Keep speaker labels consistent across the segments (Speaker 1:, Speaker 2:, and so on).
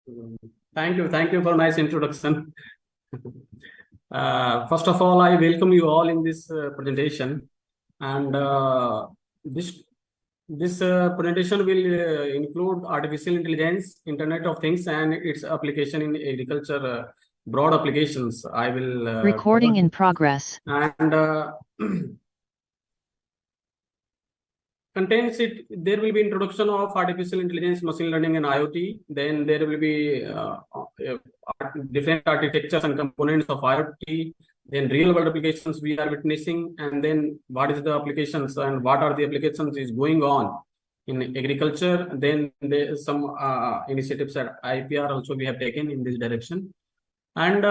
Speaker 1: Mm, Thank you for nice introduction. First of all, I welcome you all in this presentation, and this presentation will include artificial intelligence, Internet of Things, and its application in agriculture, broad applications. I will
Speaker 2: Recording
Speaker 1: cover.
Speaker 2: in progress.
Speaker 1: And contains it. There will be introduction of artificial intelligence, machine learning, and IoT. Then there will be different architectures and components of IoT. Then real world applications we are witnessing, and then what is the applications and what are the applications is going on in agriculture. Then there is some initiatives at IPR also we have taken in this direction. And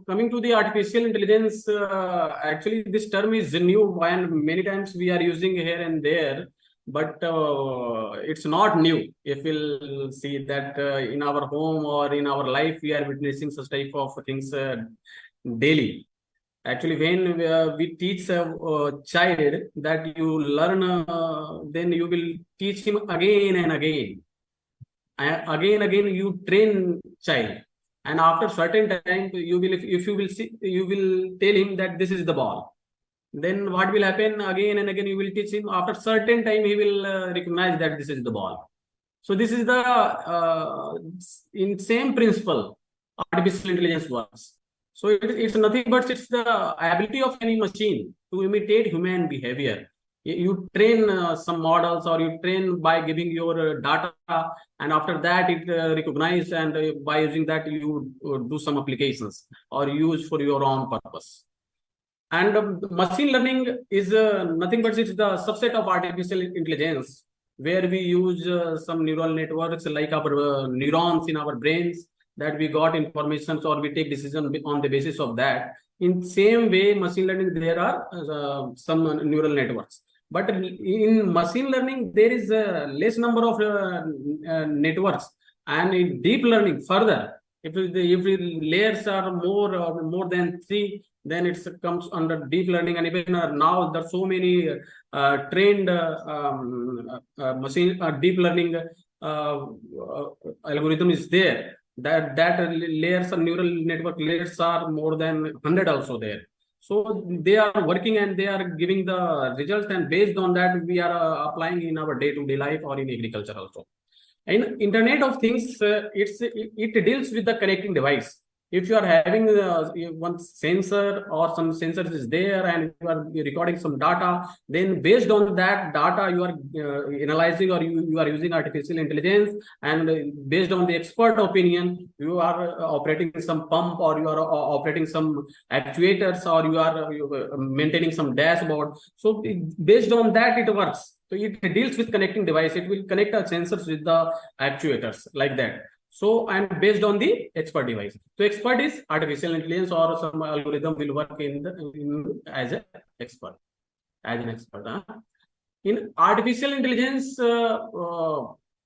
Speaker 1: coming to the artificial intelligence, actually this term is new and many times we are using here and there, but it's not new. If we'll see that in our home or in our life, we are witnessing such type of things daily. Actually, when we teach a child that you learn, then you will teach him again and again. Again you train child, and after certain time you will, if you will see, you will tell him that this is the ball. Then what will happen, again and again you will teach him, after certain time he will recognize that this is the ball. So this is the in same principle artificial intelligence works. So it's nothing but it's the ability of any machine to imitate human behavior. You train some models, or you train by giving your data, and after that it recognize, and by using that you do some applications or use for your own purpose. And machine learning is nothing but it's the subset of artificial intelligence, where we use some neural networks like our neurons in our brains, that we got information or we take decision on the basis of that. In same way, machine learning, there are some neural networks. But in machine learning, there is a less number of networks. And in deep learning, further, if the layers are more than 3, then it comes under deep learning. And even now there are so many trained machine deep learning algorithm is there, that layers of neural network layers are more than 100 also there. So they are working and they are giving the results, and based on that we are applying in our day-to-day life or in agriculture also. In Internet of Things, it deals with the connecting device. If you are having one sensor or some sensors is there and you are recording some data, then based on that data you are analyzing, or you are using artificial intelligence, and based on the expert opinion you are operating some pump, or you are operating some actuators, or you are maintaining some dashboard. So based on that it works. So it deals with connecting device. It will connect the sensors with the actuators like that. So, and based on the expert device. So expert is artificial intelligence, or some algorithm will work as an expert. In artificial intelligence,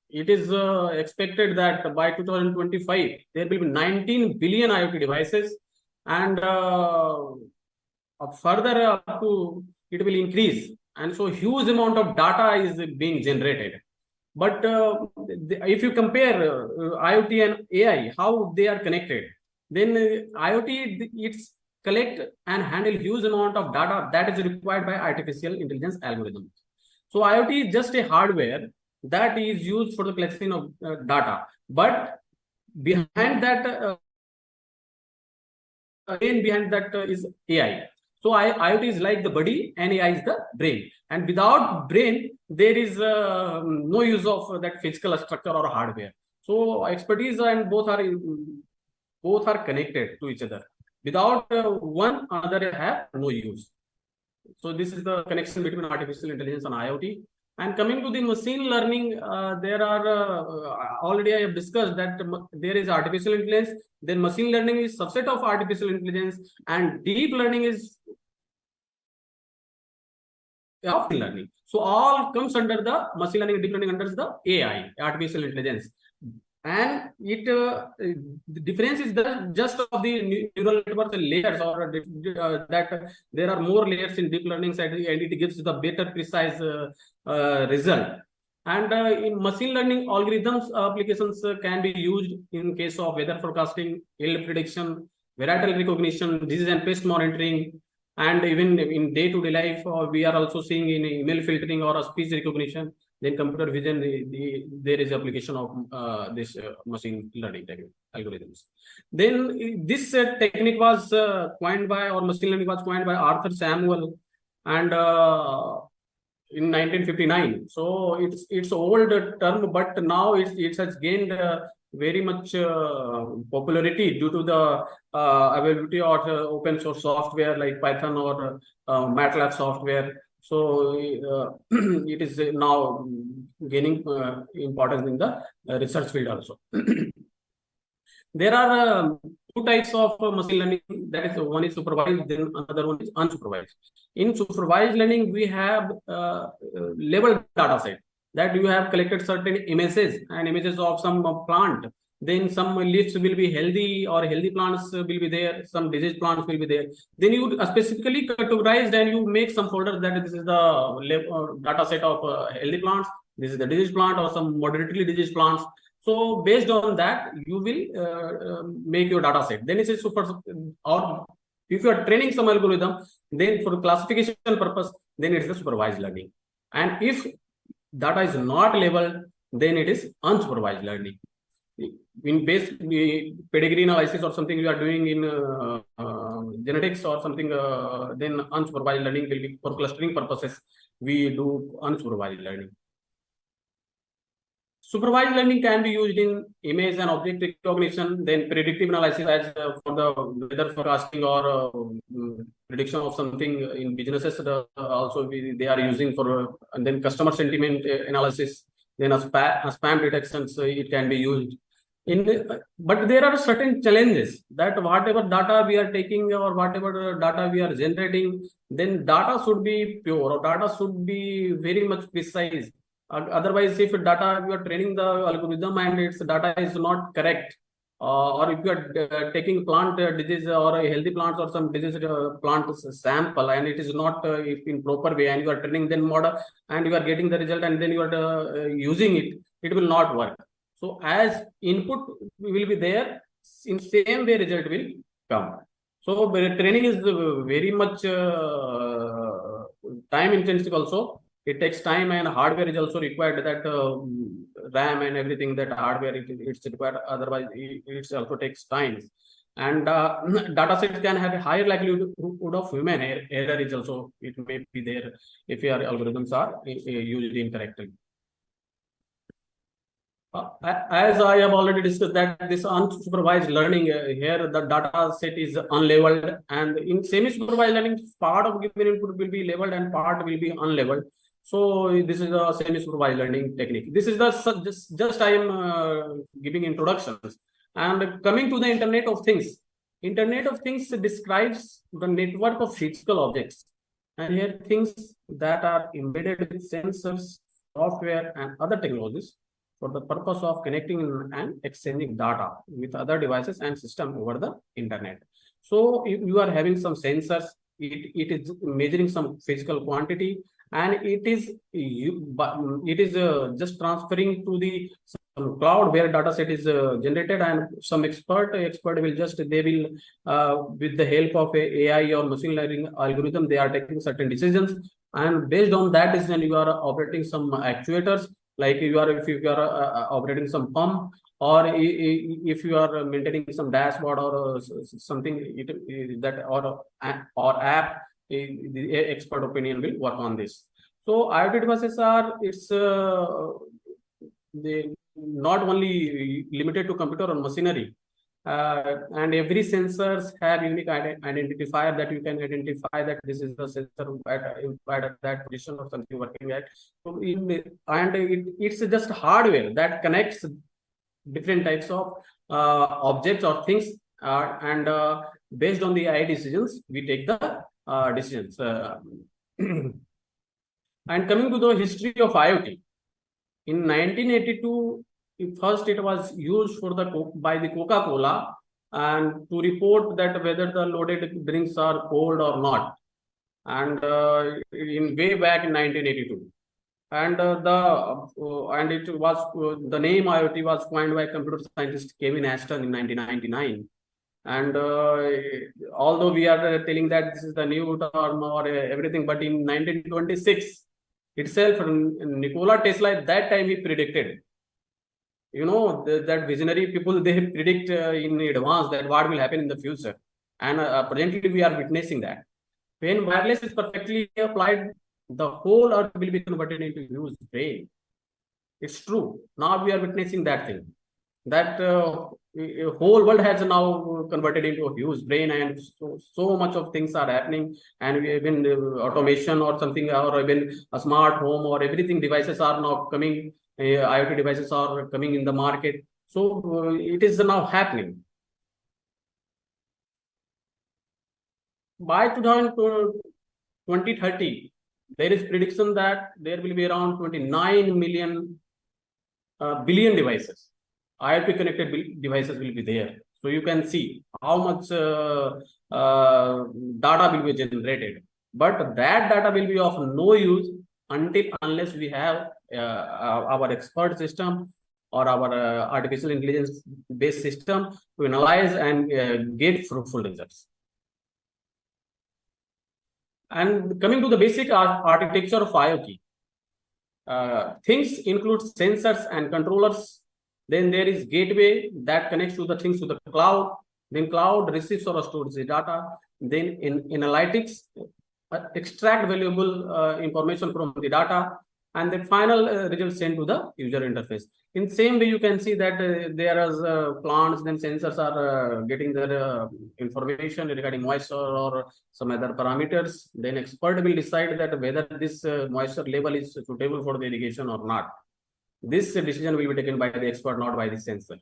Speaker 1: it is expected that by 2025 there will be 19 billion IoT devices, and further up to it will increase. And so huge amount of data is being generated. But if you compare IoT and AI, how they are connected, then IoT, it's collect and handle huge amount of data that is required by artificial intelligence algorithms. So IoT is just a hardware that is used for the collection of data. But behind that, is AI. So IoT is like the body and AI is the brain. And without brain, there is no use of that physical structure or hardware. So expertise and both are connected to each other. Without one, another have no use. So this is the connection between artificial intelligence and IoT. And coming to the machine learning, there are already I have discussed that there is artificial intelligence, then machine learning is subset of artificial intelligence, and deep learning is learning. So all comes under the machine learning and deep learning under the AI, artificial intelligence. And it the difference is just of the neural network layers, or that there are more layers in deep learning side, and it gives the better precise result. And in machine learning algorithms, applications can be used in case of weather forecasting, yield prediction, varietal recognition, disease and pest monitoring, and even in day-to-day life, we are also seeing in email filtering or speech recognition. Then computer vision, there is application of this machine learning algorithms. Then this technique was coined by, or machine learning was coined by Arthur Samuel, and in 1959. So it's old term, but now it has gained very much popularity due to the availability of open source software like Python or MATLAB software. So it is now gaining importance in the research field also. There are two types of machine learning. That is, one is supervised, then another one is unsupervised. In supervised learning, we have labeled data set that you have collected certain images and images of some plant. Then some leaves will be healthy, or healthy plants will be there. Some diseased plants will be there. Then you specifically categorize and you make some folders that this is the data set of healthy plants. This is the diseased plant or some moderately diseased plants. So based on that, you will make your data set. Then it is or if you are training some algorithm, then for classification purpose, then it is the supervised learning. And if data is not labeled, then it is unsupervised learning. In base pedigree analysis or something you are doing in genetics or something, then unsupervised learning will be for clustering purposes. We do unsupervised learning. Supervised learning can be used in image and object recognition, then predictive analysis as for the weather forecasting or prediction of something in businesses. Also, they are using for, and then customer sentiment analysis, then a spam detection, so it can be used. But there are certain challenges that whatever data we are taking or whatever data we are generating, then data should be pure or data should be very much precise. Otherwise, if data you are training the algorithm and its data is not correct, or if you are taking plant disease or a healthy plants or some disease plant sample and it is not in proper way, and you are training then model and you are getting the result and then you are using it, it will not work. So as input will be there, in same way result will come. So training is very much time intensive also. It takes time, and hardware is also required, that RAM and everything, that hardware it's required. Otherwise, it also takes time. And data sets can have a higher likelihood of human error is also, it may be there if your algorithms are used incorrectly. As I have already discussed that this unsupervised learning, here the data set is unlabeled, and in semi-supervised learning, part of given input will be labeled and part will be unlabeled. So this is a semi-supervised learning technique. This is the just I am giving introductions. And coming to the Internet of Things. Internet of Things describes the network of physical objects. And here things that are embedded with sensors, software, and other technologies for the purpose of connecting and exchanging data with other devices and systems over the internet. So if you are having some sensors, it is measuring some physical quantity, and it is just transferring to the cloud where data set is generated, and some expert will just, they will with the help of a AI or machine learning algorithm, they are taking certain decisions, and based on that decision you are operating some actuators, like if you are operating some pump, or if you are maintaining some dashboard or something that or app, the expert opinion will work on this. So IoT devices are, it's they not only limited to computer or machinery, and every sensors have unique identifier that you can identify that this is the sensor at that position or something working at. So it's just hardware that connects different types of objects or things, and based on the AI decisions, we take the decisions. And coming to the history of IoT, in 1982, first it was used for by the Coca-Cola, and to report that whether the loaded drinks are cold or not, and in way back in 1982. And and it was the name IoT was coined by computer scientist Kevin Ashton in 1999. And although we are telling that this is the new term or everything, but in 1926 itself, Nikola Tesla at that time he predicted, that visionary people, they predict in advance that what will happen in the future. And presently we are witnessing that. When wireless is perfectly applied, the whole earth will be converted into huge brain. It's true. Now we are witnessing that thing. That whole world has now converted into a huge brain, and so much of things are happening. And even automation or something, or even a smart home or everything devices are now coming. IoT devices are coming in the market. So it is now happening. By 2030, there is prediction that there will be around 29 million billion devices. IoT connected devices will be there. So you can see how much data will be generated. But that data will be of no use unless we have our expert system or our artificial intelligence based system to analyze and get fruitful results. And coming to the basic architecture of IoT, things include sensors and controllers. Then there is gateway that connects to the things to the cloud. Then cloud receives or stores the data. Then in analytics, extract valuable information from the data, and the final results sent to the user interface. In same way, you can see that there are plants, then sensors are getting their information regarding moisture or some other parameters. Then expert will decide that whether this moisture level is suitable for the irrigation or not. This decision will be taken by the expert, not by the sensor.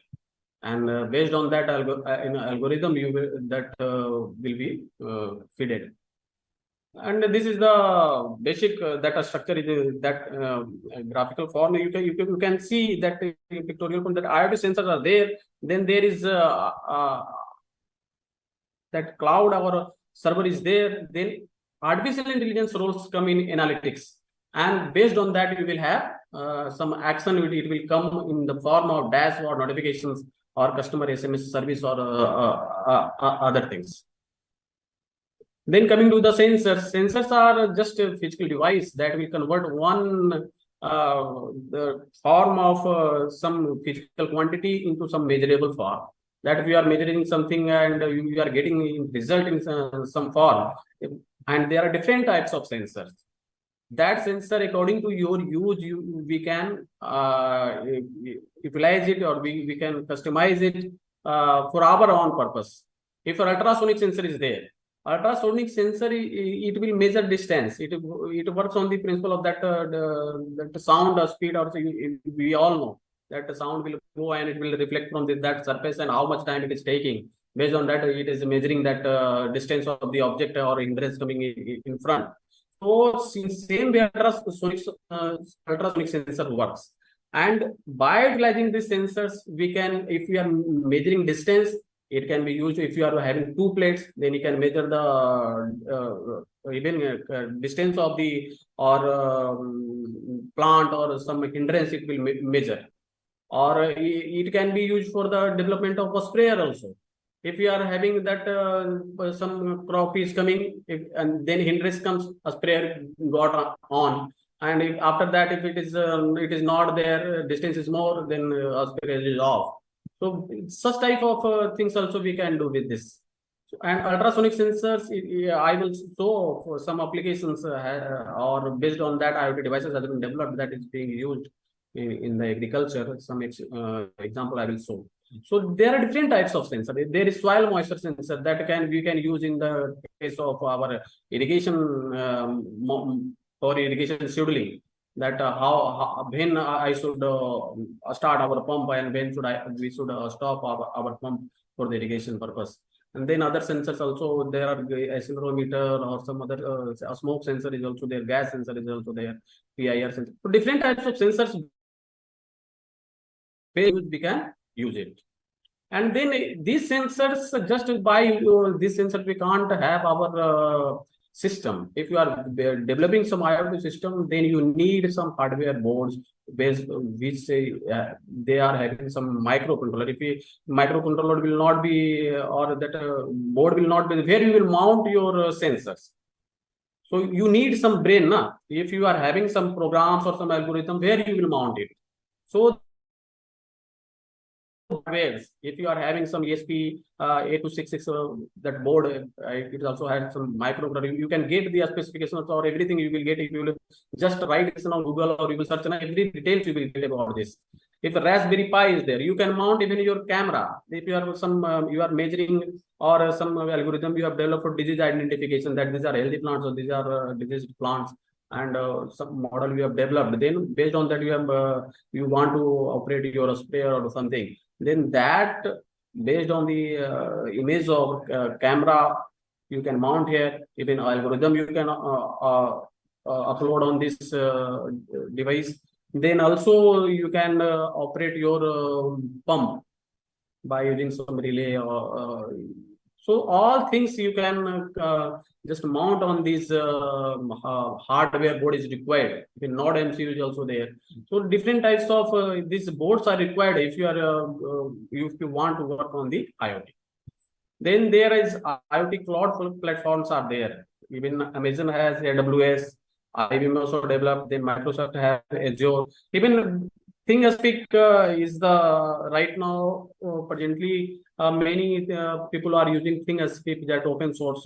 Speaker 1: And based on that algorithm, will be fed. And this is the basic data structure in that graphical form. You can see that pictorial form that IoT sensors are there. Then there is that cloud, our server is there. Then artificial intelligence roles come in analytics. And based on that, you will have some action. It will come in the form of dashboard notifications or customer SMS service or other things. Then coming to the sensors are just a physical device that will convert one the form of some physical quantity into some measurable form. That we are measuring something and you are getting result in some form. And there are different types of sensors. That sensor, according to your use, we can utilize it, or we can customize it for our own purpose. If an ultrasonic sensor is there, ultrasonic sensor, it will measure distance. It works on the principle of that sound speed. Also, we all know that the sound will go and it will reflect from that surface and how much time it is taking. Based on that, it is measuring that distance of the object or hindrance coming in front. So same way ultrasonic sensor works. And by utilizing these sensors, we can, if we are measuring distance, it can be used. If you are having two plates, then you can measure the even distance of the plant or some hindrance. It will measure, or it can be used for the development of a sprayer also. If you are having that some crop is coming, and then hindrance comes, a sprayer got on, and after that, if it is not there, distance is more, then a sprayer is off. So such type of things also we can do with this. And ultrasonic sensors, I will show for some applications or based on that IoT devices have been developed that is being used in the agriculture. Some example I will show. So there are different types of sensor. There is soil moisture sensor that we can use in the case of our irrigation for irrigation scheduling. That when I should start our pump and when we should stop our pump for the irrigation purpose. And then other sensors also, there are accelerometer or some other smoke sensor is also there, gas sensor is also there, PIR sensor. So different types of sensors we can use it. And then these sensors, just by this sensor, we can't have our system. If you are developing some IoT system, then you need some hardware boards based which they are having some microcontroller. If you microcontroller will not be or that board will not be where you will mount your sensors. So you need some brain, na? If you are having some programs or some algorithm, where you will mount it. So if you are having some ESP 8266 that board, it also has some microcontroller. You can get the specifications or everything you will get if you will just write this on Google or you will search on every details you will get about this. If a Raspberry Pi is there, you can mount even your camera. If you are some you are measuring or some algorithm you have developed for disease identification, that these are healthy plants or these are diseased plants, and some model you have developed, then based on that you have you want to operate your sprayer or something, then that based on the image of camera you can mount here. Even algorithm you can upload on this device. Then also you can operate your pump by using some relay or so all things you can just mount on this hardware board is required. The node MCU is also there. So different types of these boards are required if you are if you want to work on the IoT. Then there is IoT cloud platforms are there. Even Amazon has AWS. IBM also developed. Then Microsoft has Azure. Even ThingSpeak is the right now presently many people are using ThingSpeak, that open source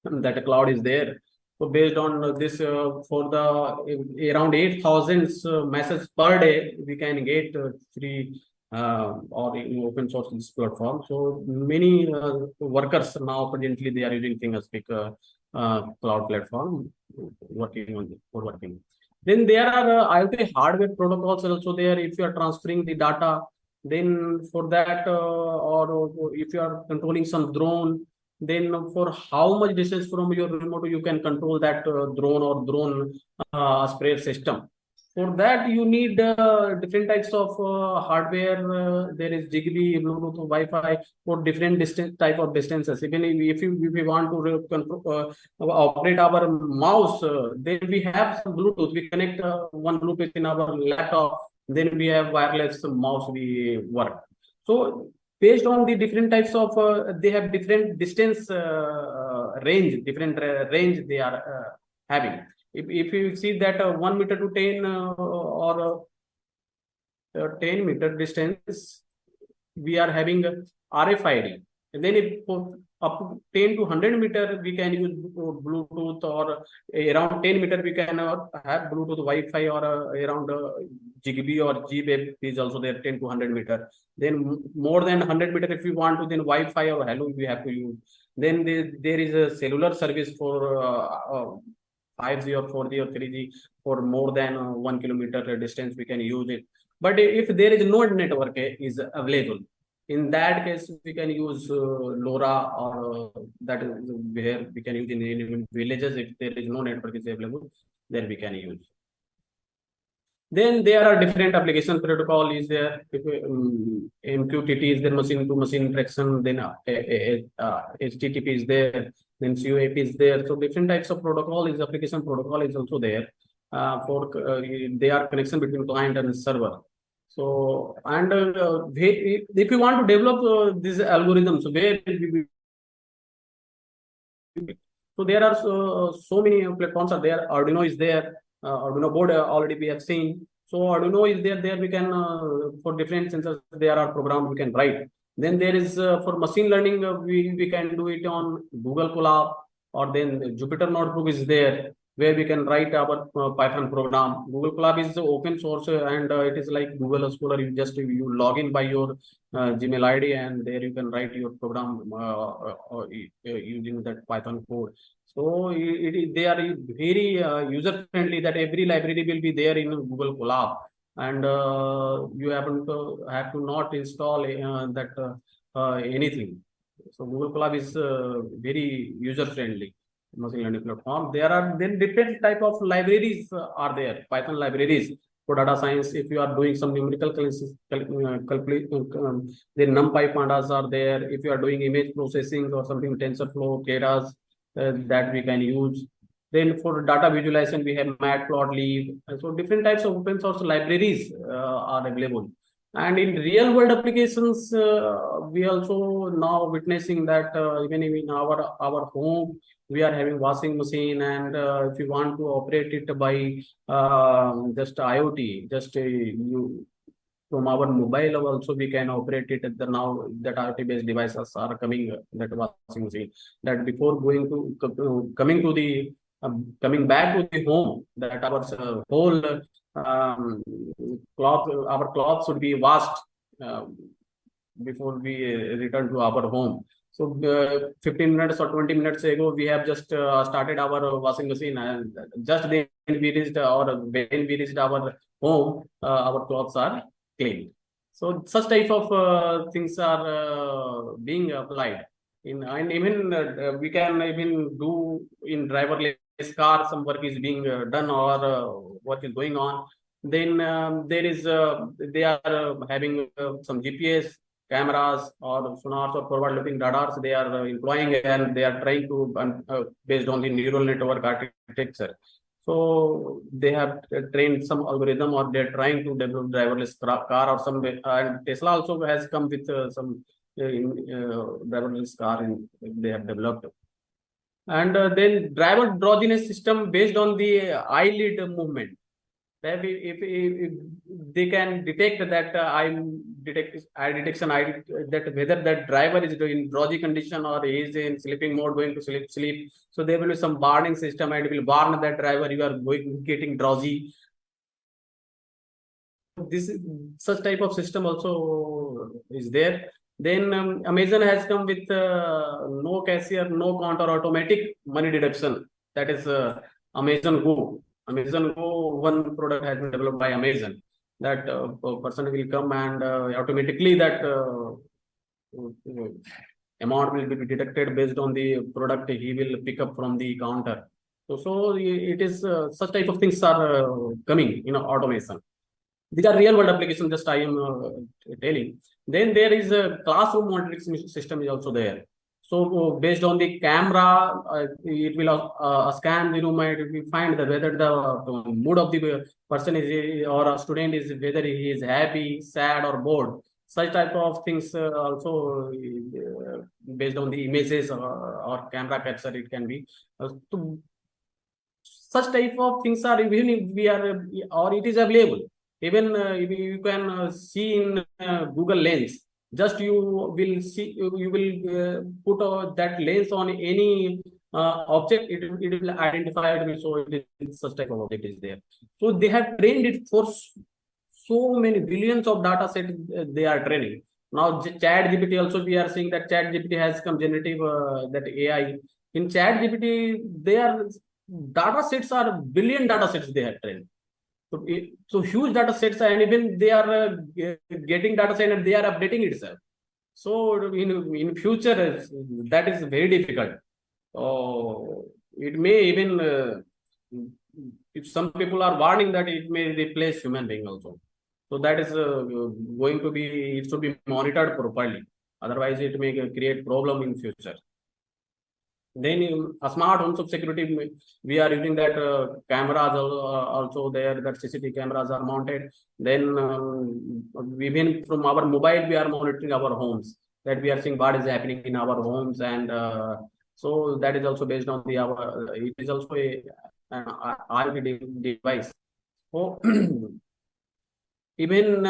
Speaker 1: that cloud is there. So based on this, for the around 8,000 messages per day, we can get free or in open source this platform. So many workers now presently they are using ThingSpeak cloud platform working on for working. Then there are IoT hardware protocols also there. If you are transferring the data, then for that or if you are controlling some drone, then for how much distance from your remote you can control that drone or drone spray system. For that you need different types of hardware. There is Zigbee, Bluetooth, Wi-Fi for different distance type of distances. Even if you want to control, operate our mouse, then we have some Bluetooth. We connect one Bluetooth in our laptop. Then we have wireless mouse we work. So based on the different types of they have different distance range, different range they are having. If you see that 1 meter to 10 or 10 meter distance, we are having RFID. And then if up to 10 to 100 meter, we can use Bluetooth, or around 10 meter, we can have Bluetooth, Wi-Fi, or around Zigbee or G-Wave is also there, 10 to 100 meter. Then more than 100 meter, if you want to, then Wi-Fi or Hello, we have to use. Then there is a cellular service for 5G or 4G or 3G for more than 1 kilometer distance, we can use it. But if there is no network is available, in that case, we can use LoRa, or that is where we can use in villages. If there is no network is available, then we can use. Then there are different application protocol is there. MQTT is there, machine to machine interaction. Then HTTP is there. Then COAP is there. So different types of protocol is application protocol is also there for they are connection between client and server. So and if you want to develop these algorithms, where so there are so many platforms are there. Arduino is there. Arduino board already we have seen. So Arduino is there. There we can for different sensors there are programs we can write. Then there is for machine learning we can do it on Google Colab, or then Jupyter Notebook is there, where we can write our Python program. Google Colab is open source and it is like Google Scholar. You log in by your Gmail ID, and there you can write your program using that Python code. So they are very user friendly, that every library will be there in Google Colab, and you have to not install that anything. So Google Colab is very user friendly machine learning platform. There are then different type of libraries are there, Python libraries for data science. If you are doing some numerical then NumPy pandas are there. If you are doing image processing or something, TensorFlow, Keras, that we can use. Then for data visualization, we have Matplotlib. So different types of open source libraries are available. And in real world applications, we also now witnessing that even in our home, we are having washing machine, and if you want to operate it by just IoT, just you from our mobile also we can operate it at the now that IoT based devices are coming that washing machine, that before going to coming to the coming back to the home, that our whole um, cloth our clothes should be washed uh, before we return to our home. So 15 minutes or 20 minutes ago, we have just started our washing machine, and just then we reached or when we reached our home, our clothes are clean. So such type of things are being applied in, and even we can even do in driverless car. Some work is being done, or work is going on. Then there is they are having some GPS cameras or sonars or forward-looking radars they are employing, and they are trying to based on the neural network architecture. So they have trained some algorithm, or they're trying to develop driverless car or some. And Tesla also has come with some driverless car they have developed. And then driver drowsiness system based on the eyelid movement. If they can detect that eye detection, that whether that driver is in drowsy condition or is in sleeping mode, going to sleep. So there will be some warning system, and it will warn that driver you are getting drowsy. This such type of system also is there. Then Amazon has come with no cashier, no counter, automatic money deduction. That is Amazon Go. Amazon Go, one product has been developed by Amazon. That a person will come, and automatically that amount will be deducted based on the product he will pick up from the counter. So it is such type of things are coming in automation. These are real world applications, just I am telling. Then there is a classroom monitoring system is also there. So based on the camera, it will scan the room, and it will find the whether the mood of the person is or a student is, whether he is happy, sad, or bored. Such type of things also based on the images or camera capture, it can be. To such type of things are, even if we are or it is available, even you can see in Google Lens. Just you will see, you will put that lens on any object, it will identify, it will show it is such type of object is there. So they have trained it for so many billions of data sets they are training. Now Chat GPT also, we are seeing that Chat GPT has come generative that AI. In Chat GPT, their data sets are billion data sets they have trained. So huge data sets, and even they are getting data set and they are updating itself. So in future, that is very difficult. It may even if some people are warning that it may replace human being also. So that is going to be, it should be monitored properly. Otherwise, it may create problem in future. Then a smart home security, we are using that cameras also there, that CCTV cameras are mounted. Then even from our mobile, we are monitoring our homes, that we are seeing what is happening in our homes. And so that is also based on the our, it is also an IoT device. So even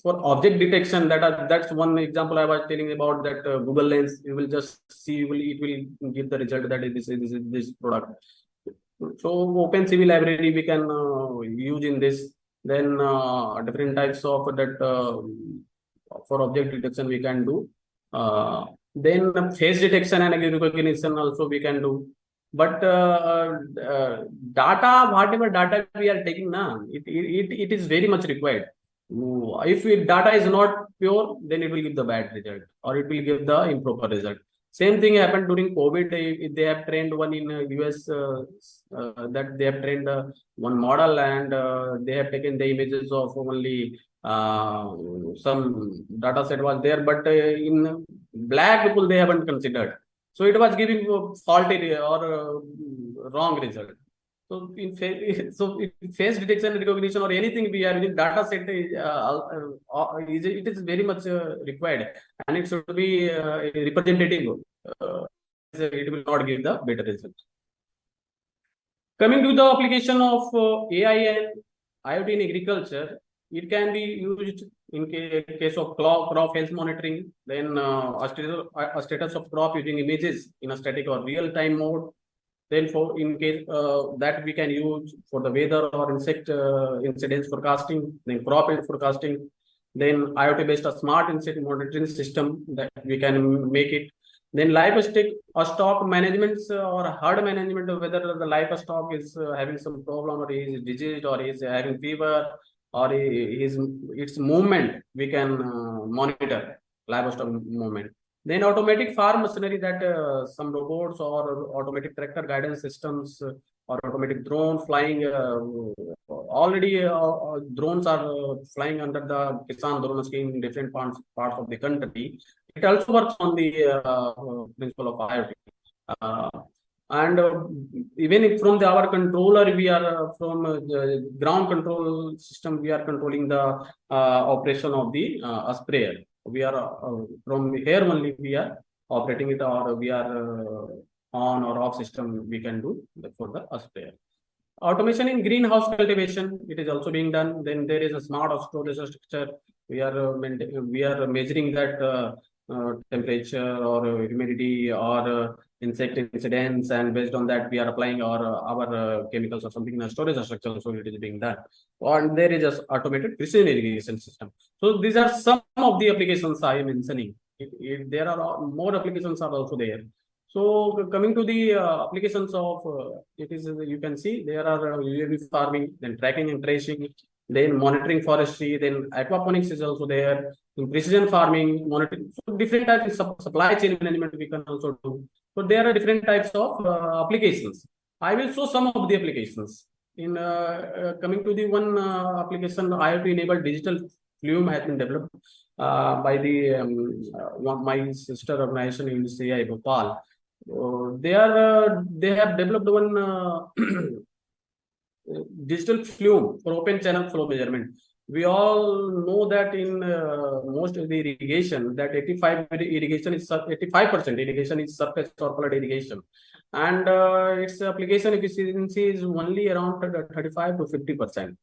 Speaker 1: for object detection, that's one example I was telling about, that Google Lens, you will just see, it will give the result that this product. So OpenCV library we can use in this. Then different types of that for object detection we can do. Then face detection and recognition also we can do. But data, whatever data we are taking now, it is very much required. If data is not pure, then it will give the bad result, or it will give the improper result. Same thing happened during COVID. They have trained one in US, that they have trained one model, and they have taken the images of only some data set was there, but in black people they haven't considered. So it was giving faulty or wrong result. So in face detection and recognition or anything we are using, data set it is very much required, and it should be representative. It will not give the better result. Coming to the application of AI and IoT in agriculture, it can be used in case of crop health monitoring, then a status of crop using images in a static or real-time mode. Then for in case that we can use for the weather or insect incidence forecasting, then crop health forecasting, then IoT-based smart insect monitoring system that we can make it. Then livestock management or herd management, whether the livestock is having some problem or is diseased or is having fever or its movement, we can monitor livestock movement. Then automatic farm machinery, that some robots or automatic tractor guidance systems or automatic drone flying. Already drones are flying under the Kisan drone scheme in different parts of the country. It also works on the principle of IoT. And even if from our controller, we are from the ground control system, we are controlling the operation of the sprayer. We are from here only we are operating it, or we are on or off system we can do for the sprayer. Automation in greenhouse cultivation, it is also being done. Then there is a smart storage structure. We are measuring that temperature or humidity or insect incidents, and based on that we are applying our chemicals or something in a storage structure. So it is being done. And there is a automated precision irrigation system. So these are some of the applications I am mentioning. There are more applications are also there. So coming to the applications of it is, you can see there are UAV farming, then tracking and tracing, then monitoring forestry, then aquaponics is also there, in precision farming, monitoring. So different types of supply chain management we can also do. So there are different types of applications. I will show some of the applications. In coming to the one application, IoT enabled digital flume has been developed by the my sister organization in CI Bhopal. They have developed one digital flume for open channel flow measurement. We all know that in most of the irrigation, that 85% irrigation is surface or flood irrigation, and its application efficiency is only around 35 to 50%.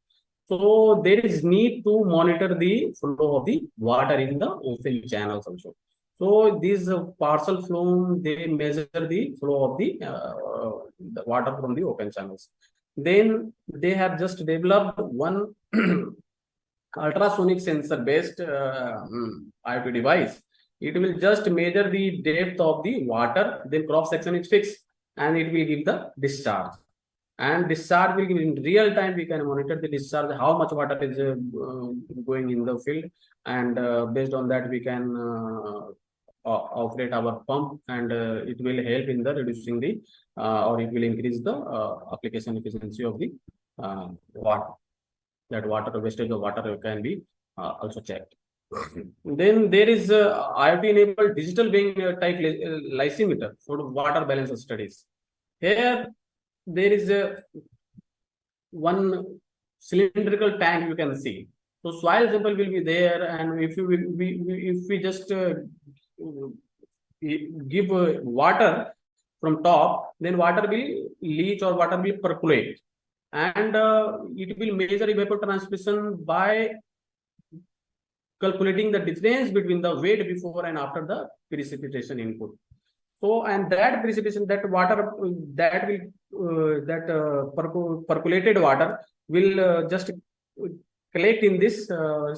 Speaker 1: So there is need to monitor the flow of the water in the open channels also. So these parcel flow, they measure the flow of the water from the open channels. Then they have just developed one ultrasonic sensor based IoT device. It will just measure the depth of the water, then cross section is fixed, and it will give the discharge. And discharge will give in real time. We can monitor the discharge, how much water is going in the field, and based on that we can operate our pump, and it will help in the reducing the or it will increase the application efficiency of the water. That water wastage of water can be also checked. Then there is IoT enabled digital being type lysimeter for water balance studies. Here there is a one cylindrical tank you can see. So soil sample will be there, and if we just give water from top, then water will leach or water will percolate, and it will measure evapotranspiration by calculating the difference between the weight before and after the precipitation input. So, and that precipitation, that water, that will percolated water will just collect in this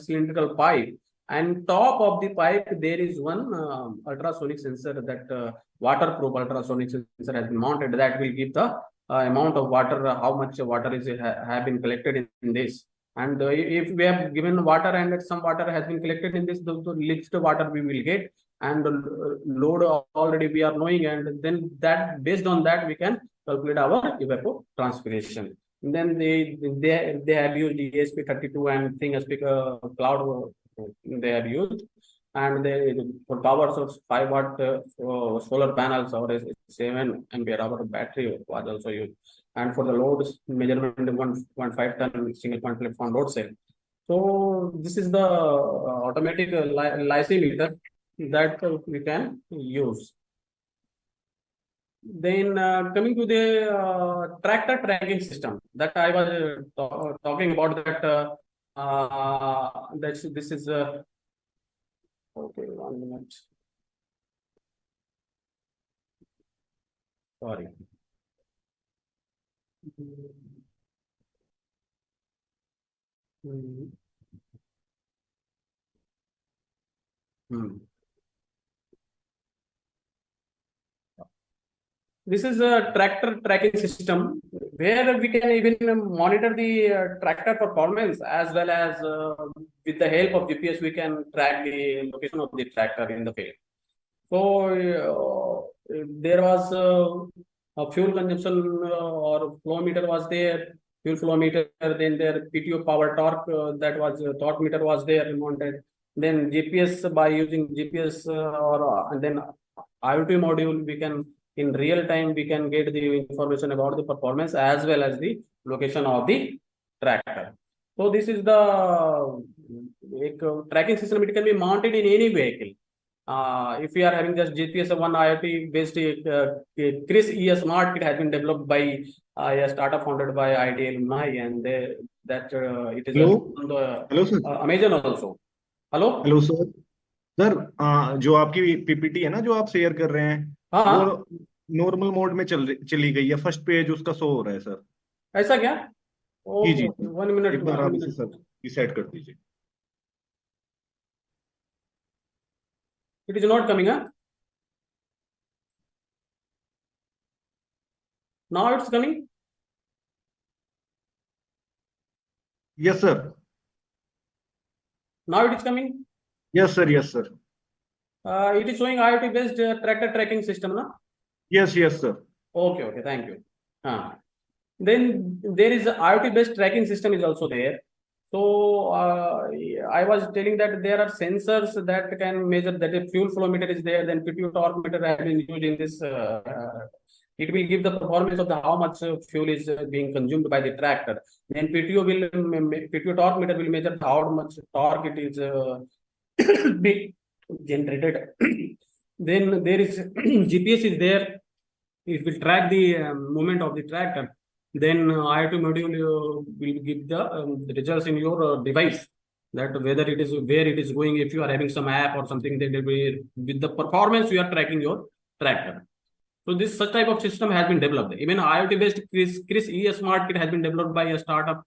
Speaker 1: cylindrical pipe, and top of the pipe there is one ultrasonic sensor, that waterproof ultrasonic sensor has been mounted, that will give the amount of water, how much water is have been collected in this. And if we have given water and some water has been collected in this, the least water we will get, and load already we are knowing, and then that based on that we can calculate our evapotranspiration. And then they have used ESP32 and thing as cloud they have used. and they for power source 5 watt solar panels or a 7 ampere hour battery was also used. And for the loads measurement, 1.5 ton single point platform load cell. So this is the automatic lysimeter that we can use. Then coming to the tractor tracking system that I was talking about, that this is okay, 1 minute. Sorry. This is a tractor tracking system where we can even monitor the tractor performance, as well as with the help of GPS we can track the location of the tractor in the field. So there was a fuel consumption or flow meter was there, fuel flow meter. Then there PTO power torque, that was torque meter was there mounted. Then GPS, by using GPS and then IoT module, we can in real time we can get the information about the performance as well as the location of the tractor. So this is the tracking system. It can be mounted in any vehicle. If we are having just GPS one IoT based Chris E Smart Kit has been developed by a startup founded by IT alumni, and it is on the
Speaker 2: hello sir.
Speaker 1: Amazon also. Hello
Speaker 2: hello sir. Sir, जो आपकी PPT है ना, जो आप share कर रहे हैं,
Speaker 1: हाँ
Speaker 2: वो
Speaker 1: हाँ,
Speaker 2: नॉर्मल मोड में चली गई है. फर्स्ट पेज उसका शो हो रहा है सर.
Speaker 1: ऐसा क्या?
Speaker 2: जी
Speaker 1: ओ
Speaker 2: जी.
Speaker 1: 1 मिनट
Speaker 2: एक बार
Speaker 1: 1
Speaker 2: आप इसे
Speaker 1: मिनट.
Speaker 2: सर रिसेट कर दीजिए.
Speaker 1: It is not coming, huh? Now it's coming.
Speaker 2: Yes sir.
Speaker 1: Now it is coming.
Speaker 2: Yes sir. Yes sir.
Speaker 1: It is showing IoT based tractor tracking system, na?
Speaker 2: Yes yes sir.
Speaker 1: Okay, thank you. Then there is IoT based tracking system is also there. So I was telling that there are sensors that can measure that the fuel flow meter is there, then PTO torque meter has been used in this. It will give the performance of the how much fuel is being consumed by the tractor. Then PTO torque meter will measure how much torque it is being generated. Then there is GPS is there. It will track the movement of the tractor. Then IoT module will give the results in your device, that whether it is where it is going. If you are having some app or something, then it will, with the performance you are tracking your tractor. So this such type of system has been developed. Even IoT based Chris E Smart Kit has been developed by a startup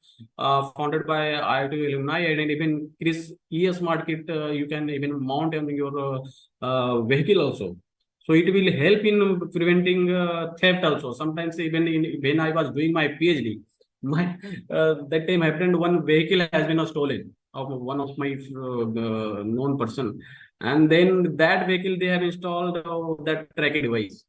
Speaker 1: founded by IoT alumni, and even Chris E Smart Kit you can even mount on your vehicle also. So it will help in preventing theft also. Sometimes even when I was doing my PhD, my that time happened, one vehicle has been stolen of one of my known person, and then that vehicle they have installed that tracking device.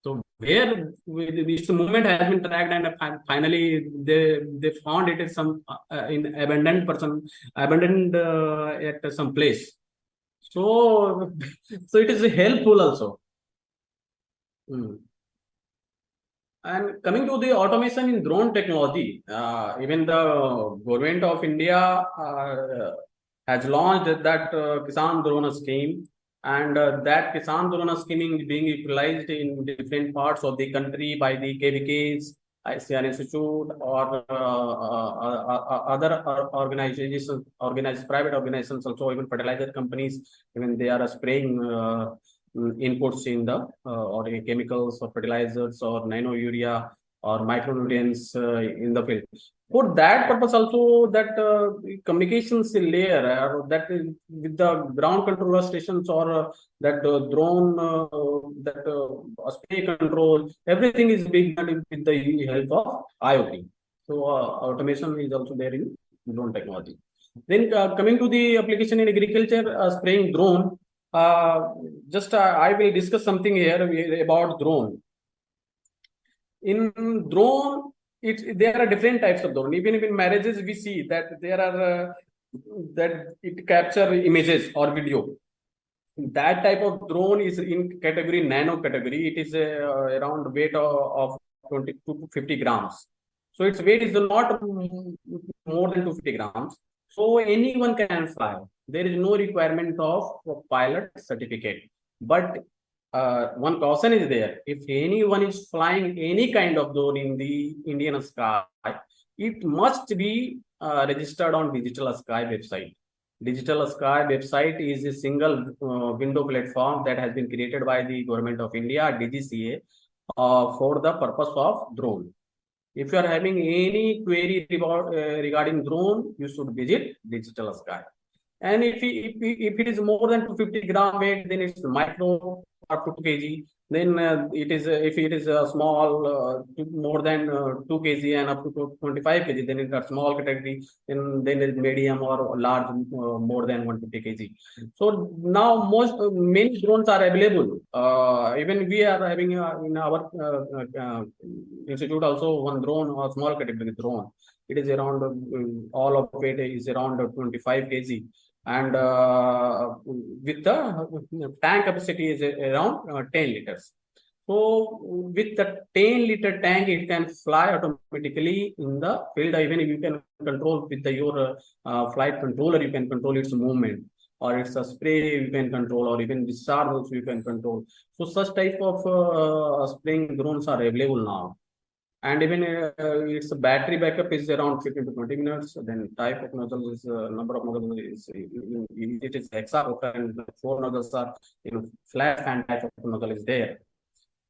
Speaker 1: So where this movement has been tracked, and finally they found it is some in abandoned at some place. So so it is helpful also. And coming to the automation in drone technology, even the government of India has launched that Kisan Drone scheme, and that Kisan Drone scheme is being utilized in different parts of the country by the KVKs, ICR Institute, or other organized private organizations, also even fertilizer companies, even they are spraying inputs in the or chemicals or fertilizers or nano urea or micronutrients in the field. For that purpose also, that communications layer that with the ground controller stations or that drone that spray control, everything is being done with the help of IoT. So automation is also there in drone technology. Then coming to the application in agriculture, spraying drone. Just I will discuss something here about drone. In drone, there are different types of drone. Even in marriages, we see that there are that it capture images or video. that type of drone is in category nano category. It is around weight of 20 to 50 grams. So its weight is not more than 250 grams. So anyone can fly. There is no requirement of pilot certificate. But one caution is there. If anyone is flying any kind of drone in the Indian sky, it must be registered on Digital Sky website. Digital Sky website is a single window platform that has been created by the Government of India, DGCA, for the purpose of drone. If you are having any query regarding drone, you should visit Digital Sky. And if it is more than 250 gram weight, then it's micro or 2 kg. Then it is if it is a small more than 2 kg and up to 25 kg, then it's a small category. Then it is medium or large more than 150 kg. So now many drones are available. Even we are having in our institute also one drone or small category drone. It is around all of it is around 25 kg. And with the tank capacity is around 10 liters. So with the 10-liter tank, it can fly automatically in the field. Even if you can control with your flight controller, you can control its movement, or it's a spray you can control, or even discharge also you can control. So such type of spraying drones are available now. And even its battery backup is around 15 to 20 minutes. Then type of nozzles is number of nozzles is it is hexacoque, and 4 nozzles are flat fan type of nozzle is there.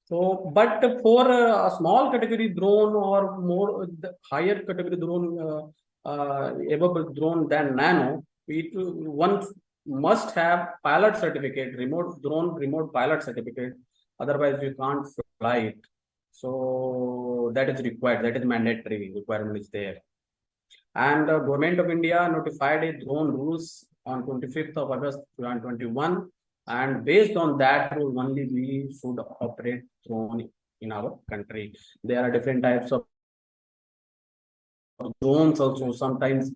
Speaker 1: So, but for a small category drone or more the higher category drone, above drone than nano, one must have pilot certificate, remote drone remote pilot certificate. Otherwise, you can't fly it. So that is required. That is mandatory requirement is there. And the Government of India notified a drone rules on 25th of August 2021. And based on that rule, only we should operate drone in our country. There are different types of drones also. Sometimes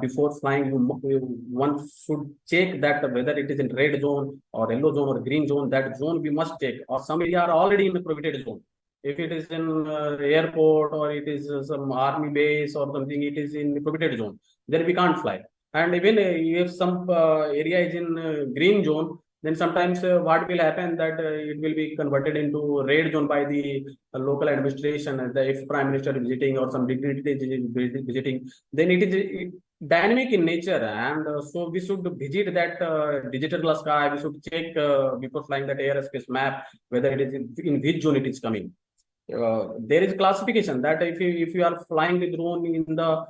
Speaker 1: before flying, one should check that whether it is in red zone or yellow zone or green zone. That zone we must check. Or some area are already in the prohibited zone. If it is in airport or it is some army base or something, it is in the prohibited zone. Then we can't fly. And even if some area is in green zone, then sometimes what will happen that it will be converted into red zone by the local administration. If Prime Minister is visiting or some dignitary is visiting, then it is dynamic in nature, and so we should visit that digital sky. We should check before flying that airspace map whether it is in which zone it is coming. There is classification that if you are flying the drone in the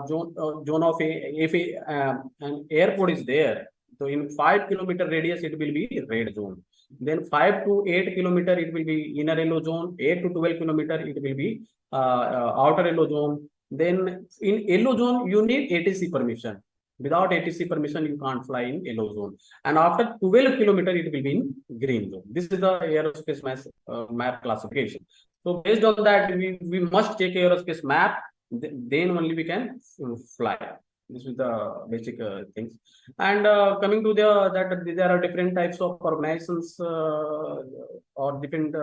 Speaker 1: zone of if an airport is there, so in 5 kilometer radius it will be red zone. Then 5 to 8 kilometer it will be inner yellow zone. 8 to 12 kilometer it will be outer yellow zone. Then in yellow zone you need ATC permission. Without ATC permission, you can't fly in yellow zone. And after 12 kilometer, it will be in green zone. This is the aerospace map classification. So based on that, we must check aerospace map. Then only we can fly. This is the basic things. And coming to that there are different types of organizations or different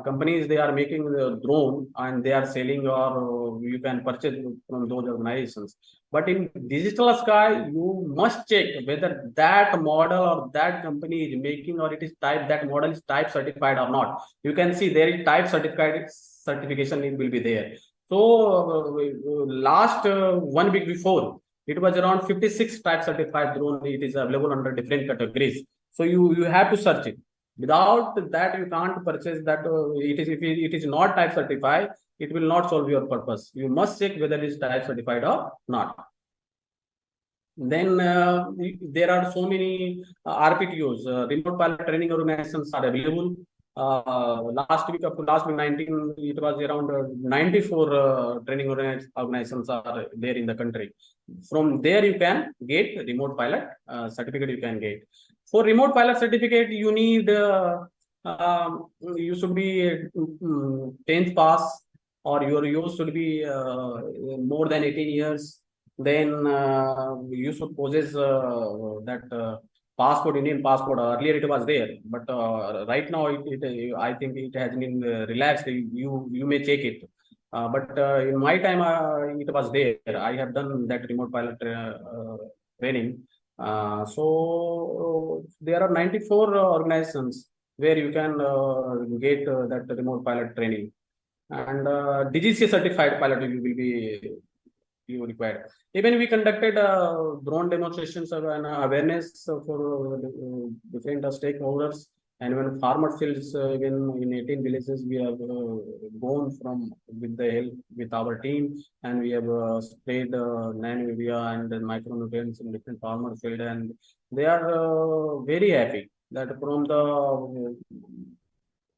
Speaker 1: companies. They are making the drone and they are selling, or you can purchase from those organizations. But in digital sky, you must check whether that model or that company is making, or it is that model is type certified or not. You can see there is type certification, it will be there. So last 1 week before, it was around 56 type certified drone. It is available under different categories. So you have to search it. Without that, you can't purchase that. If it is not type certified, it will not solve your purpose. You must check whether it is type certified or not. Then there are so many RPTOs, remote pilot training organizations are available. Last week, up to last week 19, it was around 94 training organizations are there in the country. From there, you can get remote pilot certificate. You can get. For remote pilot certificate, you need you should be 10th pass, or your use should be more than 18 years. then you should possess that passport, Indian passport. Earlier it was there, but right now I think it has been relaxed. You may check it. But in my time, it was there. I have done that remote pilot training. So there are 94 organizations where you can get that remote pilot training, and DGC certified pilot you will be you required. Even we conducted drone demonstrations and awareness for different stakeholders. And when farmer fields, even in 18 villages, we have gone from with the help with our team, and we have sprayed nano-urea and micronutrients in different farmer field, and they are very happy that from the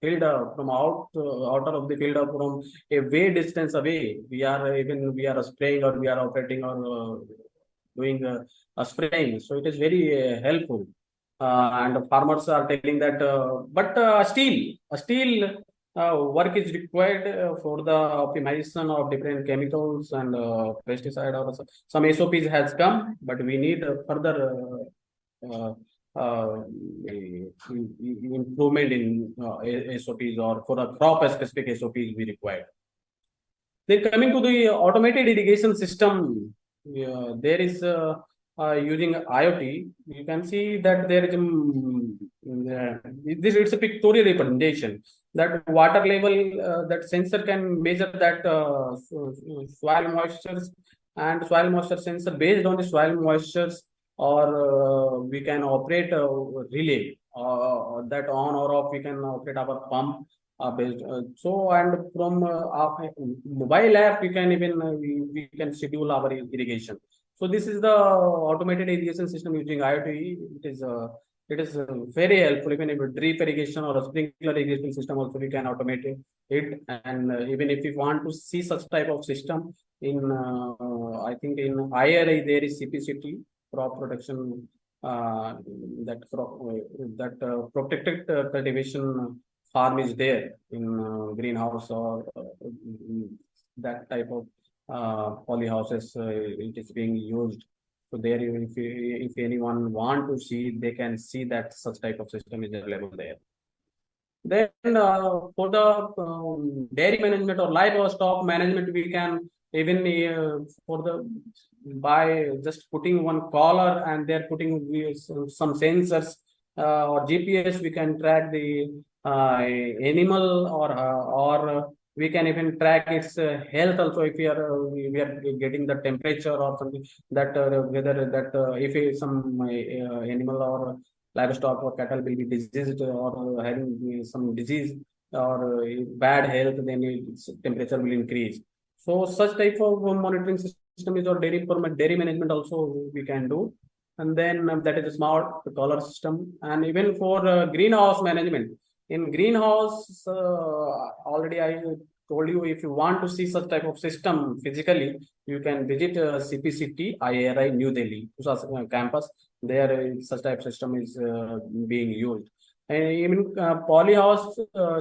Speaker 1: field from outer of the field from a way distance away, we are spraying or we are operating or doing a spraying, so it is very helpful. And farmers are telling that but still work is required for the optimization of different chemicals and pesticide, or some SOPs has come, but we need further uh, uh, improvement in SOPs, or for a crop specific SOPs we require. Then coming to the automated irrigation system, there is using IoT. You can see that there is this it's a pictorial representation that water level, that sensor can measure that soil moistures, and soil moisture sensor based on the soil moistures, or we can operate relay that on or off. We can operate our pump based so, and from our mobile app we can even we can schedule our irrigation. So this is the automated irrigation system using IoT. It is very helpful. Even if a drip irrigation or a sprinkler irrigation system also we can automate it. And even if we want to see such type of system in I think in IRI there is CPCT, crop protection, that protected cultivation farm is there in greenhouse, or that type of polyhouses it is being used. So there, if anyone want to see, they can see that such type of system is available there. Then for the dairy management or livestock management, we can even for the by just putting one collar and they're putting some sensors or GPS, we can track the animal, or we can even track its health also. If we are getting the temperature or something, that whether that if some animal or livestock or cattle will be diseased or having some disease or bad health, then its temperature will increase. So such type of monitoring system is, or dairy management also we can do. And then that is a smart collar system. And even for greenhouse management, in greenhouse, already I told you, if you want to see such type of system physically, you can visit CPCT IRI New Delhi campus. There such type of system is being used. And even polyhouse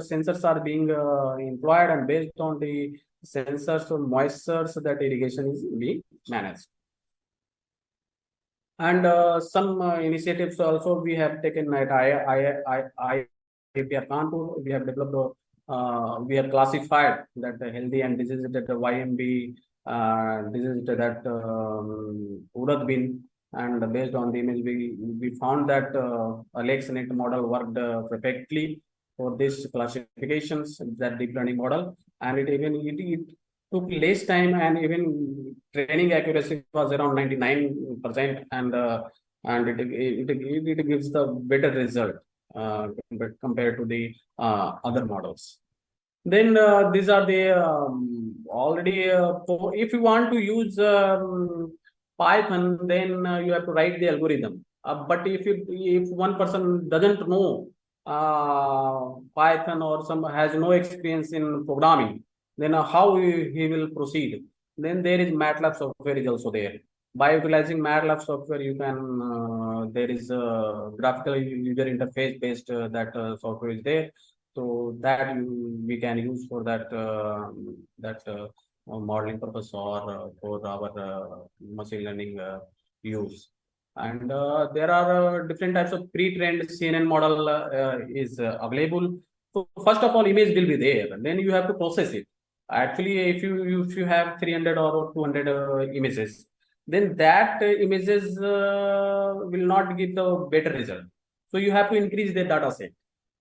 Speaker 1: sensors are being employed, and based on the sensors or moistures, that irrigation is being managed. And some initiatives also we have taken at IPR Kanpur. We have developed, we have classified that healthy and disease, that YMB disease, that Urad bin, and based on the image, we found that AlexNet model worked perfectly for these classifications, that deep learning model, and it took less time, and even training accuracy was around 99%, and it gives the better result compared to the other models. Then these are the already if you want to use Python, then you have to write the algorithm. But if one person doesn't know Python, or some has no experience in programming, then how he will proceed? Then there is MATLAB software is also there. By utilizing MATLAB software, you can there is a graphical user interface based that software is there. So that we can use for that modeling purpose or for our machine learning use. And there are different types of pre-trained CNN model is available. So first of all, image will be there, then you have to process it. Actually, if you have 300 or 200 images, then that images will not give the better result. So you have to increase the data set.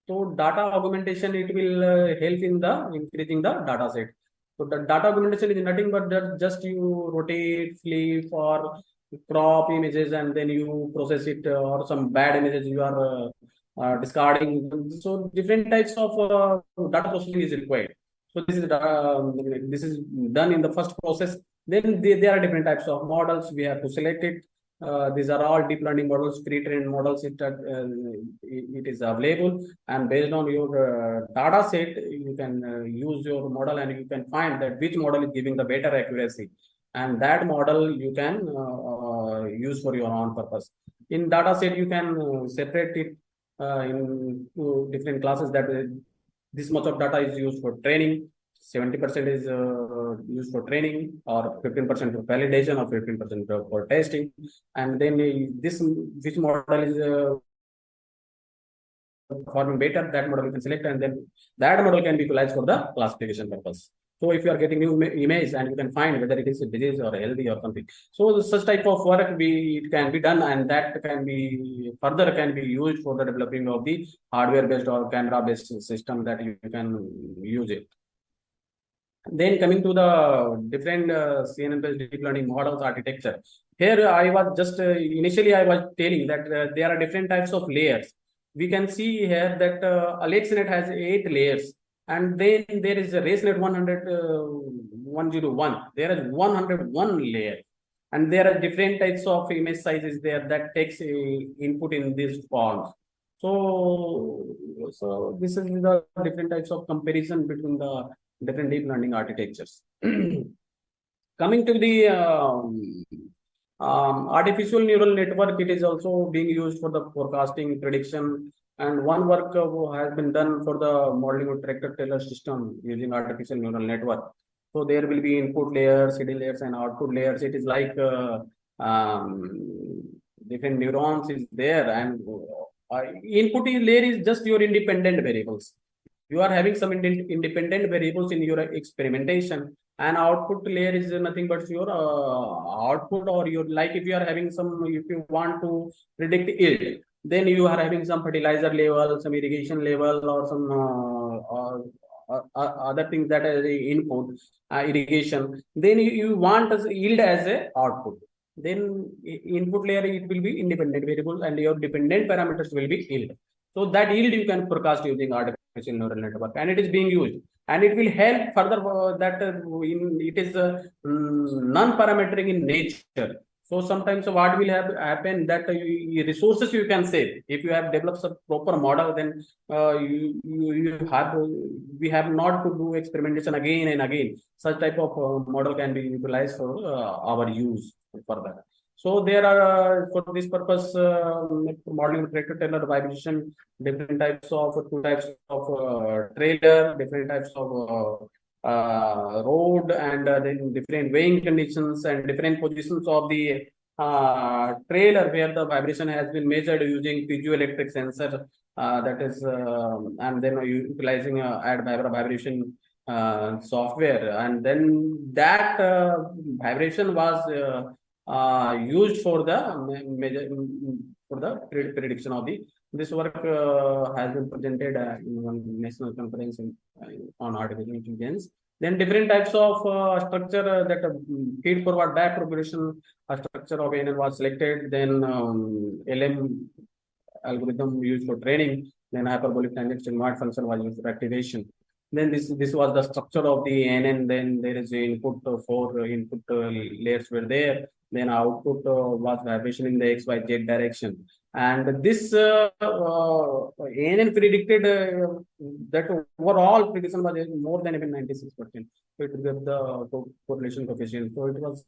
Speaker 1: So data augmentation, it will help in the increasing the data set. So the data augmentation is nothing but that just you rotate, flip, or crop images, and then you process it, or some bad images you are discarding. So different types of data processing is required. So this is done in the first process. Then there are different types of models. We have to select it. These are all deep learning models, pre-trained models. It is available, and based on your data set, you can use your model, and you can find that which model is giving the better accuracy, and that model you can use for your own purpose. In data set, you can separate it in two different classes. That this much of data is used for training, 70% is used for training, or 15% for validation, or 15% for testing. And then this which model is performing better, that model you can select, and then that model can be utilized for the classification purpose. So if you are getting new image, and you can find whether it is a disease or healthy or something. So such type of work it can be done, and that can be further can be used for the developing of the hardware based or camera based system that you can use it. Then coming to the different CNN-based deep learning models architecture. Here I was just initially I was telling that there are different types of layers. We can see here that AlexNet has 8 layers, and then there is a RaceNet 101. There is 101 layer, and there are different types of image sizes there that takes input in these forms. So this is the different types of comparison between the different deep learning architectures. Coming to the artificial neural network, it is also being used for the forecasting, prediction, and one work has been done for the modeling of tractor-trailer system using artificial neural network. So there will be input layers, CD layers, and output layers. It is like different neurons is there, and input layer is just your independent variables. You are having some independent variables in your experimentation, and output layer is nothing but your output, or your, like if you are having some, if you want to predict yield, then you are having some fertilizer level, some irrigation level, or some other things that are the input, irrigation, then you want as yield as a output. Then input layer, it will be independent variables, and your dependent parameters will be yield. So that yield you can forecast using artificial neural network, and it is being used, and it will help further that it is non-parametric in nature. So sometimes what will happen that resources you can save if you have developed a proper model. Then we have not to do experimentation again and again. Such type of model can be utilized for our use further. So there are for this purpose modeling tractor-trailer vibration, different types of two types of trailer, different types of road, and then different weighing conditions and different positions of the trailer where the vibration has been measured using piezoelectric sensor. That is, and then utilizing add vibration software, and then that vibration was used for the prediction of the. This work has been presented in one national conference on artificial intelligence. Then different types of structure that feed forward back propagation structure of ANN was selected. Then LM algorithm used for training. Then hyperbolic tangent sigmoid function was used for activation. Then this was the structure of the ANN. Then there is input for input layers were there. Then output was vibration in the XYZ direction. And this ANN predicted that overall prediction was more than even 96%. So it gave the correlation coefficient. So it was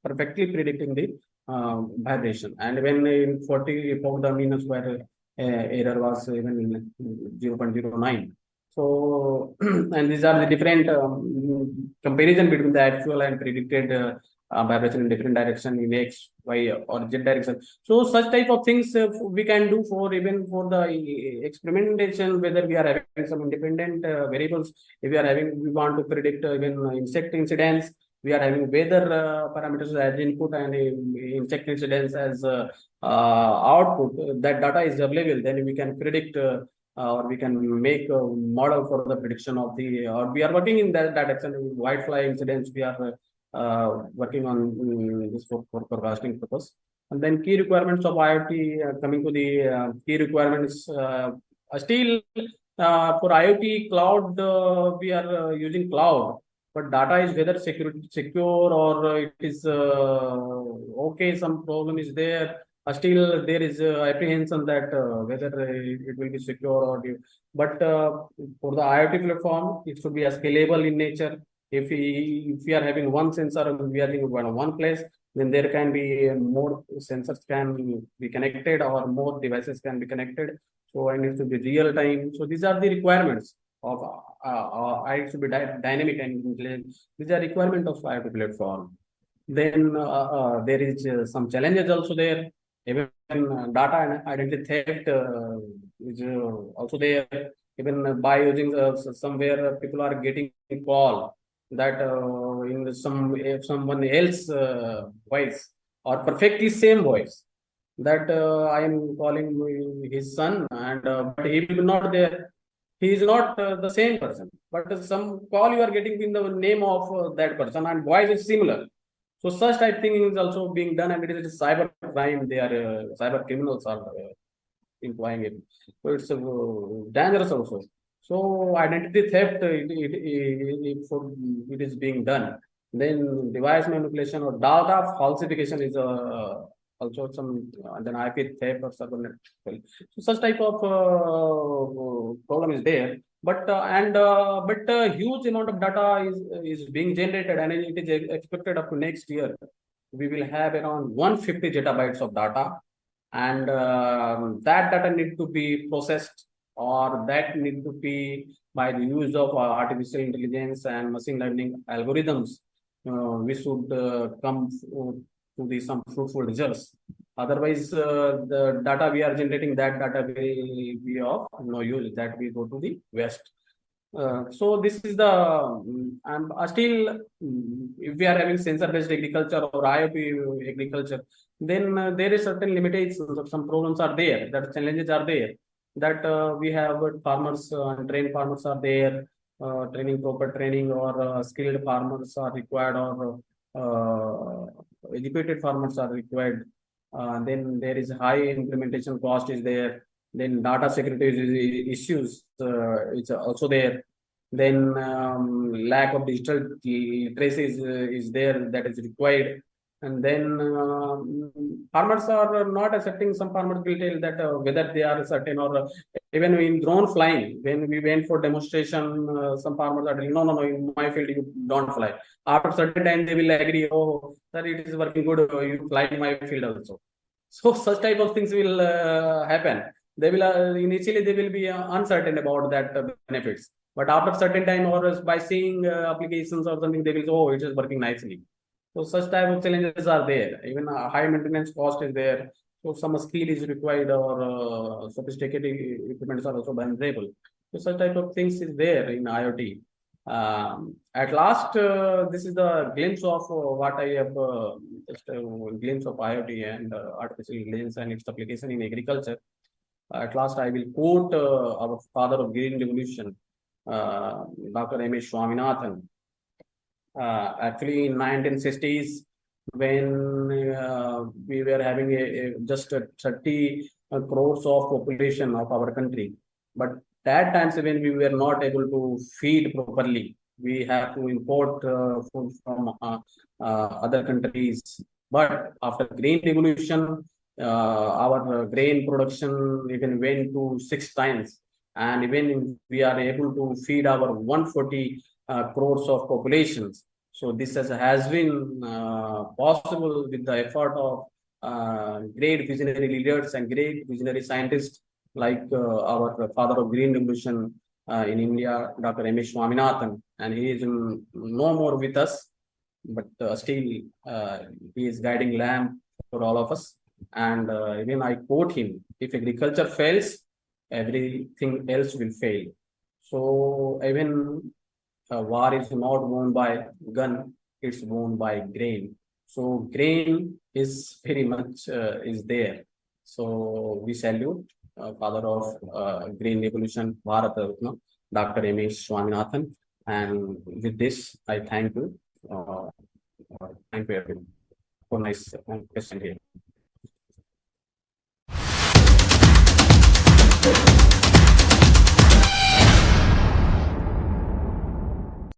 Speaker 1: perfectly predicting the vibration. And when in 40 found the mean square error was even 0.09. So, and these are the different comparison between the actual and predicted vibration in different direction in X, Y, or Z direction. So, such type of things we can do for even for the experimentation, whether we are having some independent variables, if we are having, we want to predict even insect incidents, we are having weather parameters as input and insect incidents as output, that data is available, then we can predict or we can make a model for the prediction of the, or we are working in that direction. Whitefly incidents, we are working on this for forecasting purpose. And then key requirements of IoT, coming to the key requirements, still for IoT cloud, we are using cloud, but data is whether secure or it is okay, some problem is there. Still there is apprehension that whether it will be secure or but for the IoT platform, it should be scalable in nature. If we are having one sensor and we are in one place, then there can be more sensors can be connected or more devices can be connected. So and it should be real time. So these are the requirements of it should be dynamic and intelligent. These are requirement of IoT platform. Then there is some challenges also there. Even data and identity theft is also there. Even by using somewhere people are getting a call that in some if someone else voice or perfectly same voice that I am calling his son and but he will not there. He is not the same person, but some call you are getting in the name of that person and voice is similar. So such type thing is also being done, and it is cyber crime. They are cyber criminals are employing it. So it's dangerous also. So identity theft, it is being done. Then device manipulation or data falsification is also some, then IP theft or cybernet. So such type of problem is there. But huge amount of data is being generated, and it is expected up to next year. We will have around 150 zettabytes of data, and that data need to be processed, or that need to be by the use of artificial intelligence and machine learning algorithms. We should come to the some fruitful results. Otherwise, the data we are generating, that data will be of no use. That will go to the waste. So this is the and still if we are having sensor based agriculture or IoT agriculture, then there is certain limitations. Some problems are there. That challenges are there. That we have farmers, trained farmers are there. Training, proper training, or skilled farmers are required, or educated farmers are required. Then there is high implementation cost is there. Then data security issues is also there. Then lack of digital literacy is there, that is required. And then farmers are not accepting. Some farmers will tell that whether they are certain, or even in drone flying, when we went for demonstration, some farmers are telling, no, in my field you don't fly. After certain time they will agree, oh sir, it is working good, you fly in my field also. So such type of things will happen. They will initially they will be uncertain about that benefits, but after certain time, or by seeing applications or something, they will say, oh, it is working nicely. So such type of challenges are there. Even high maintenance cost is there. So some skill is required, or sophisticated equipments are also vulnerable. So such type of things is there in IoT. At last, this is the glimpse of what I have, just a glimpse of IoT and artificial intelligence and its application in agriculture. At last, I will quote our father of green revolution, Dr. M. A. Swaminathan. Actually, in 1960s, when we were having just 30 crores of population of our country, but that times when we were not able to feed properly, we have to import food from other countries. But after green revolution, our grain production even went to 6 times, and even we are able to feed our 140 crores of populations. So this has been possible with the effort of great visionary leaders and great visionary scientists like our father of green revolution, in India, Dr. M.S. Swaminathan, and he is no more with us, but still he is guiding lamp for all of us. And even I quote him: "If agriculture fails, everything else will fail." So even war is not won by gun; it's won by grain. So grain is very much is there. So we salute father of green revolution, Bharat Ratna, Dr. M.S. Swaminathan. And with this, I thank you. Thank you everyone for nice question here.